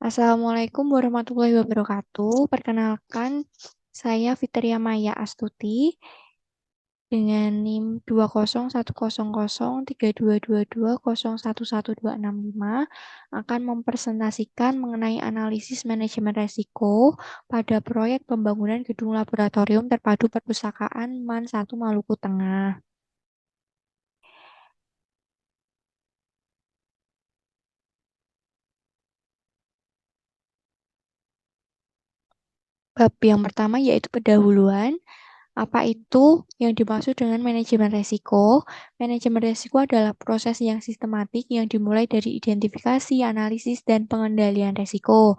Assalamualaikum warahmatullahi wabarakatuh. Perkenalkan, saya Fitria Maya Astuti dengan NIM 201003222011265 akan mempresentasikan mengenai analisis manajemen resiko pada proyek pembangunan gedung laboratorium terpadu perpustakaan MAN 1 Maluku Tengah. Bab yang pertama yaitu pendahuluan. Apa itu yang dimaksud dengan manajemen resiko? Manajemen resiko adalah proses yang sistematik yang dimulai dari identifikasi, analisis, dan pengendalian resiko.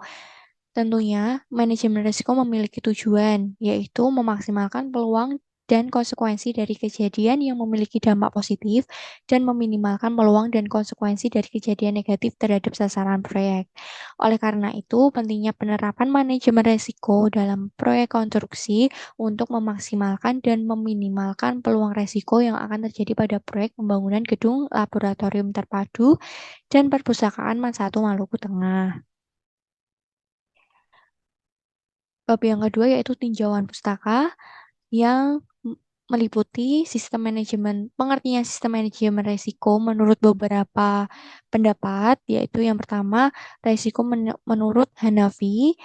Tentunya, manajemen risiko memiliki tujuan, yaitu memaksimalkan peluang dan konsekuensi dari kejadian yang memiliki dampak positif dan meminimalkan peluang dan konsekuensi dari kejadian negatif terhadap sasaran proyek. Oleh karena itu, pentingnya penerapan manajemen risiko dalam proyek konstruksi untuk memaksimalkan dan meminimalkan peluang risiko yang akan terjadi pada proyek pembangunan gedung laboratorium terpadu dan perpustakaan MAN 1 Maluku Tengah. Bab yang kedua yaitu tinjauan pustaka yang meliputi sistem manajemen, pengertian sistem manajemen risiko menurut beberapa pendapat, yaitu yang pertama, risiko menurut Hanafi,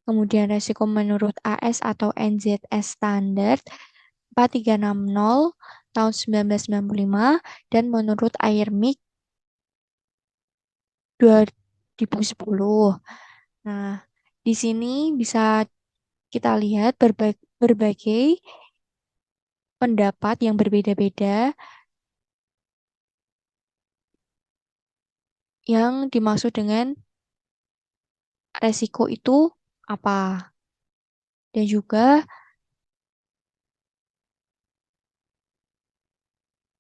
kemudian risiko menurut AS atau NZS Standard 4360 tahun 1995, dan menurut IRMIC 2010. Nah, di sini bisa kita lihat berbagai pendapat yang berbeda-beda yang dimaksud dengan resiko itu apa. Dan juga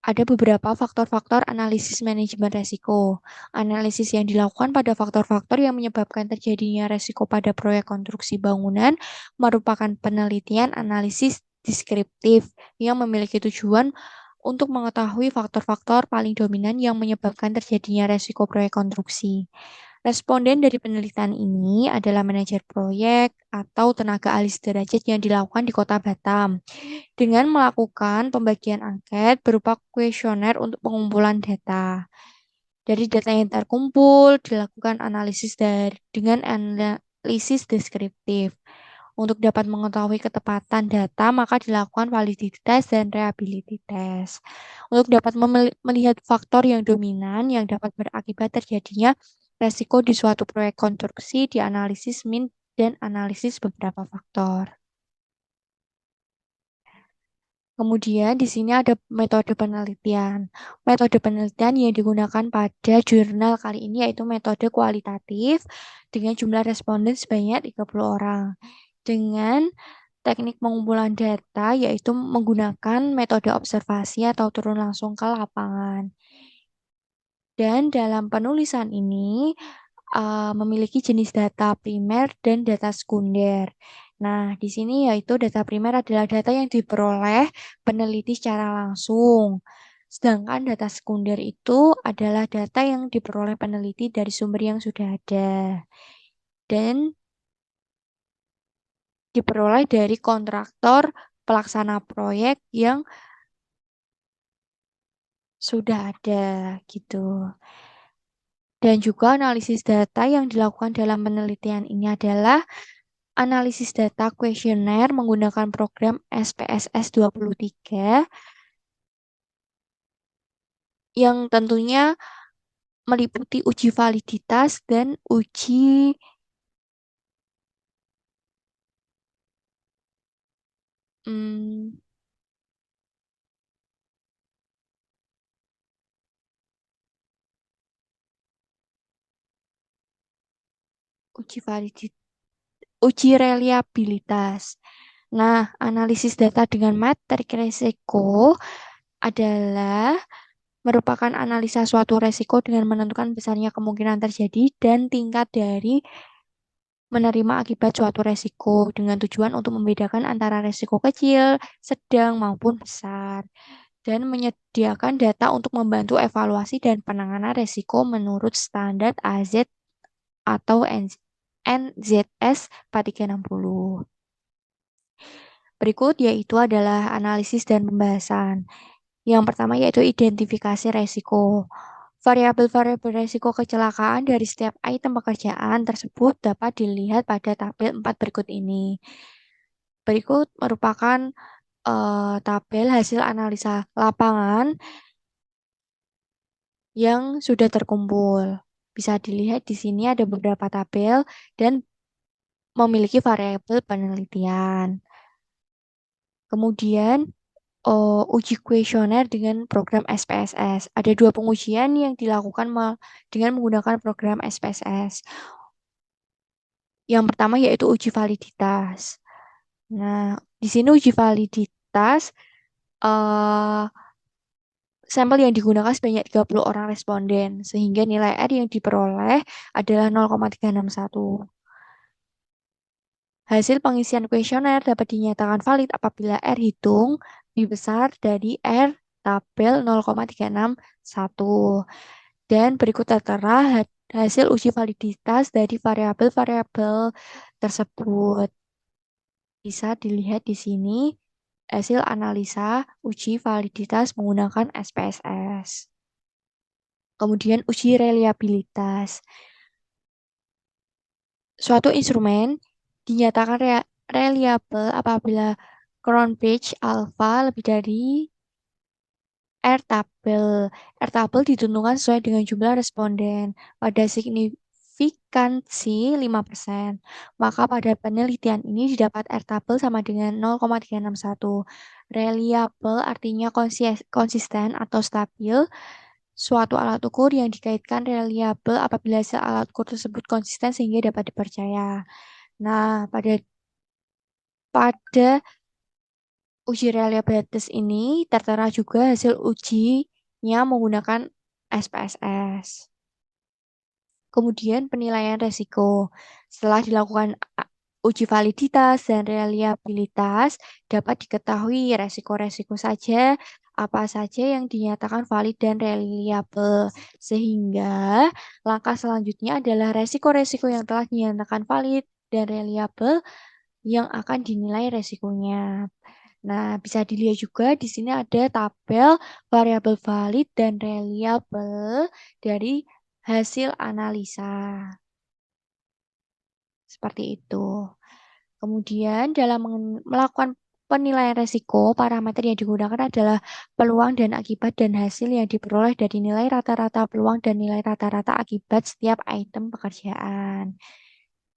ada beberapa faktor-faktor analisis manajemen resiko. Analisis yang dilakukan pada faktor-faktor yang menyebabkan terjadinya resiko pada proyek konstruksi bangunan merupakan penelitian analisis deskriptif yang memiliki tujuan untuk mengetahui faktor-faktor paling dominan yang menyebabkan terjadinya resiko proyek konstruksi. Responden dari penelitian ini adalah manajer proyek atau tenaga ahli sederajat yang dilakukan di Kota Batam dengan melakukan pembagian angket berupa kuesioner untuk pengumpulan data. Dari data yang terkumpul, dilakukan analisis dengan analisis deskriptif. Untuk dapat mengetahui ketepatan data, maka dilakukan validitas dan reliability test. Untuk dapat melihat faktor yang dominan yang dapat berakibat terjadinya resiko di suatu proyek konstruksi, dianalisis min dan analisis beberapa faktor. Kemudian di sini ada metode penelitian. Metode penelitian yang digunakan pada jurnal kali ini yaitu metode kualitatif dengan jumlah responden sebanyak 30 orang. Dengan teknik pengumpulan data yaitu menggunakan metode observasi atau turun langsung ke lapangan. Dan dalam penulisan ini memiliki jenis data primer dan data sekunder. Nah, di sini yaitu data primer adalah data yang diperoleh peneliti secara langsung. Sedangkan data sekunder itu adalah data yang diperoleh peneliti dari sumber yang sudah ada. Dan diperoleh dari kontraktor pelaksana proyek yang sudah ada gitu. Dan juga analisis data yang dilakukan dalam penelitian ini adalah analisis data kuesioner menggunakan program SPSS 23 yang tentunya meliputi uji validitas dan hmm, uji validitas, uji reliabilitas. Nah, analisis data dengan metrik resiko adalah merupakan analisa suatu resiko dengan menentukan besarnya kemungkinan terjadi dan tingkat dari menerima akibat suatu resiko dengan tujuan untuk membedakan antara resiko kecil, sedang, maupun besar, dan menyediakan data untuk membantu evaluasi dan penanganan resiko menurut standar AZ atau NZS 4360. Berikut yaitu adalah analisis dan pembahasan. Yang pertama yaitu identifikasi resiko. Variabel-variabel resiko kecelakaan dari setiap item pekerjaan tersebut dapat dilihat pada tabel 4 berikut ini. Berikut merupakan tabel hasil analisa lapangan yang sudah terkumpul. Bisa dilihat di sini ada beberapa tabel dan memiliki variabel penelitian. Kemudian uji kuesioner dengan program SPSS. Ada dua pengujian yang dilakukan dengan menggunakan program SPSS. Yang pertama yaitu uji validitas. Nah, di sini uji validitas eh, sampel yang digunakan sebanyak 30 orang responden, sehingga nilai R yang diperoleh adalah 0,361. Hasil pengisian kuesioner dapat dinyatakan valid apabila R hitung lebih besar dari R tabel 0,361. Dan berikut tertera hasil uji validitas dari variabel-variabel tersebut. Bisa dilihat di sini hasil analisa uji validitas menggunakan SPSS. Kemudian uji reliabilitas. Suatu instrumen dinyatakan reliable apabila crown pitch alpha lebih dari R tabel. R tabel ditentukan sesuai dengan jumlah responden pada signifikansi 5%. Maka pada penelitian ini didapat R tabel sama dengan 0,361. Reliable artinya konsisten atau stabil. Suatu alat ukur yang dikaitkan reliable apabila hasil alat ukur tersebut konsisten sehingga dapat dipercaya. Nah, pada uji reliabilitas ini tertera juga hasil ujinya menggunakan SPSS. Kemudian penilaian resiko. Setelah dilakukan uji validitas dan reliabilitas, dapat diketahui resiko-resiko saja apa saja yang dinyatakan valid dan reliable. Sehingga langkah selanjutnya adalah resiko-resiko yang telah dinyatakan valid dan reliable yang akan dinilai resikonya. Nah, bisa dilihat juga di sini ada tabel variabel valid dan reliable dari hasil analisa. Seperti itu. Kemudian dalam melakukan penilaian resiko, parameter yang digunakan adalah peluang dan akibat dan hasil yang diperoleh dari nilai rata-rata peluang dan nilai rata-rata akibat setiap item pekerjaan.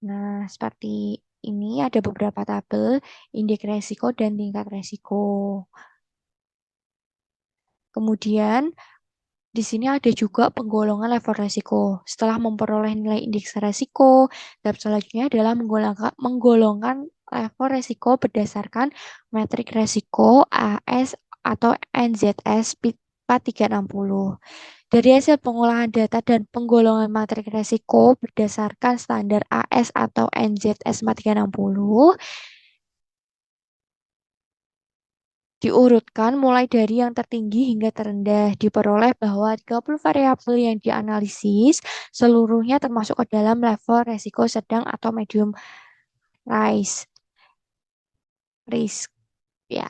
Nah, seperti ini ada beberapa tabel indeks resiko dan tingkat resiko. Kemudian di sini ada juga penggolongan level resiko. Setelah memperoleh nilai indeks resiko, tahap selanjutnya adalah menggolongkan level resiko berdasarkan metrik resiko AS atau NZS 4360. Dari hasil pengolahan data dan penggolongan matrik resiko berdasarkan standar AS atau NZS 4360, diurutkan mulai dari yang tertinggi hingga terendah. Diperoleh bahwa 30 variabel yang dianalisis seluruhnya termasuk ke dalam level resiko sedang atau medium risk. Ya.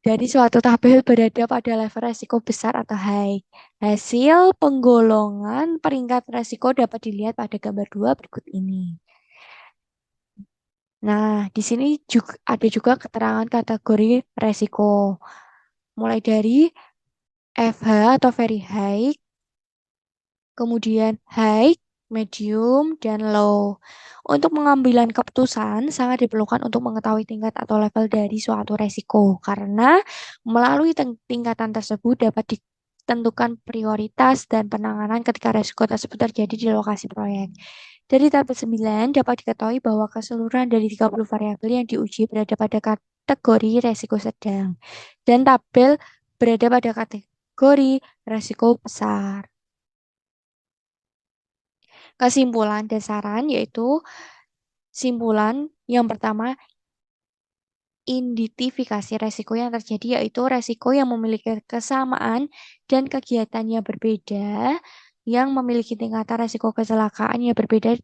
Dari suatu tabel berada pada level resiko besar atau high. Hasil penggolongan peringkat resiko dapat dilihat pada gambar 2 berikut ini. Nah, di sini juga ada juga keterangan kategori resiko. Mulai dari FH atau very high, kemudian high, medium, dan low. Untuk pengambilan keputusan sangat diperlukan untuk mengetahui tingkat atau level dari suatu resiko, karena melalui tingkatan tersebut dapat ditentukan prioritas dan penanganan ketika resiko tersebut terjadi di lokasi proyek. Dari tabel 9 dapat diketahui bahwa keseluruhan dari 30 variabel yang diuji berada pada kategori resiko sedang, dan tabel berada pada kategori resiko besar. Kesimpulan dan saran yaitu simpulan yang pertama, identifikasi resiko yang terjadi yaitu resiko yang memiliki kesamaan dan kegiatannya berbeda, yang memiliki tingkatan resiko kecelakaan yang berbeda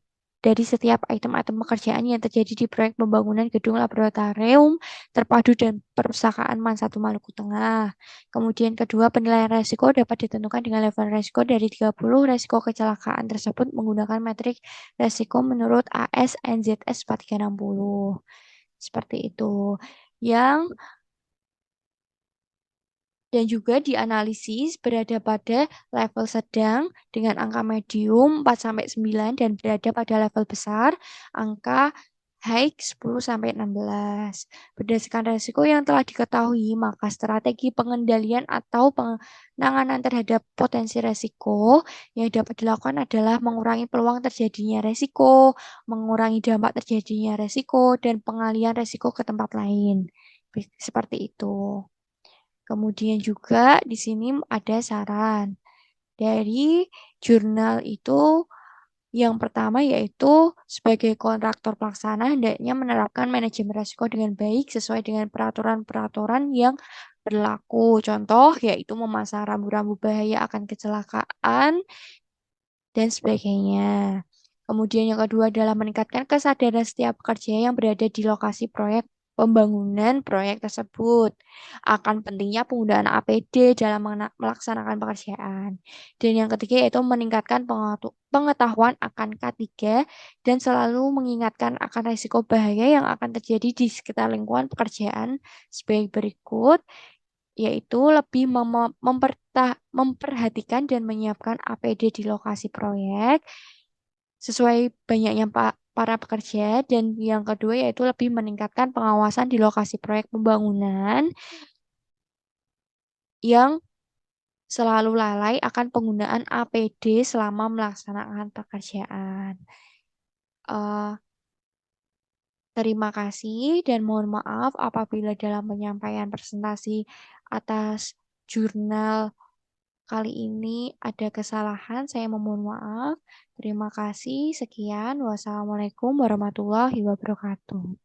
dari setiap item-item pekerjaan yang terjadi di proyek pembangunan gedung laboratorium terpadu dan perpustakaan MAN 1 Maluku Tengah. Kemudian kedua, penilaian resiko dapat ditentukan dengan level resiko dari 30 resiko kecelakaan tersebut menggunakan metrik resiko menurut AS NZS 4360. Seperti itu. Yang dan juga dianalisis berada pada level sedang dengan angka medium 4-9 dan berada pada level besar angka high 10-16. Berdasarkan resiko yang telah diketahui, maka strategi pengendalian atau penanganan terhadap potensi resiko yang dapat dilakukan adalah mengurangi peluang terjadinya resiko, mengurangi dampak terjadinya resiko, dan pengalihan resiko ke tempat lain. Seperti itu. Kemudian juga di sini ada saran dari jurnal itu yang pertama yaitu sebagai kontraktor pelaksana hendaknya menerapkan manajemen risiko dengan baik sesuai dengan peraturan-peraturan yang berlaku. Contoh yaitu memasang rambu-rambu bahaya akan kecelakaan dan sebagainya. Kemudian yang kedua adalah meningkatkan kesadaran setiap pekerja yang berada di lokasi proyek pembangunan proyek tersebut akan pentingnya penggunaan APD dalam melaksanakan pekerjaan. Dan yang ketiga yaitu meningkatkan pengetahuan akan K3 dan selalu mengingatkan akan risiko bahaya yang akan terjadi di sekitar lingkungan pekerjaan sebagai berikut yaitu lebih memperhatikan dan menyiapkan APD di lokasi proyek sesuai banyaknya para pekerja dan yang kedua yaitu lebih meningkatkan pengawasan di lokasi proyek pembangunan yang selalu lalai akan penggunaan APD selama melaksanakan pekerjaan. Eh, Terima kasih dan mohon maaf apabila dalam penyampaian presentasi atas jurnal kali ini ada kesalahan, saya memohon maaf. Terima kasih. Sekian. Wassalamualaikum warahmatullahi wabarakatuh.